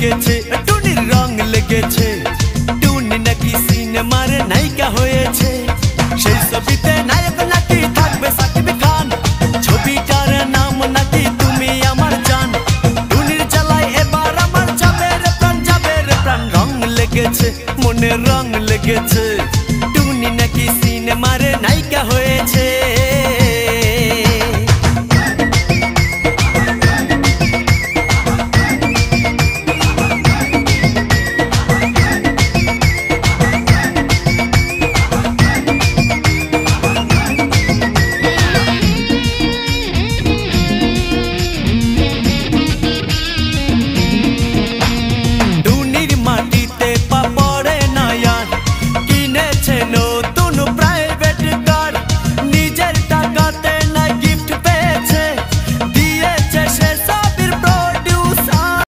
লেগেছে, টুনির রং লেগেছে। টুনি নাকি সিনেমার নায়িকা হয়েছে, সেই ছবিতে নায়ক নাকি থাকবে সাকিব খান। ছবিটার নাম নাকি তুমি আমার জান। টুনির জ্বালায় এবার আমার যাবে রে প্রাণ, যাবে রে প্রাণ। রং লেগেছে, মনে রং লেগেছে, টুনি নাকি সিনেমার নায়িকা হয়েছে।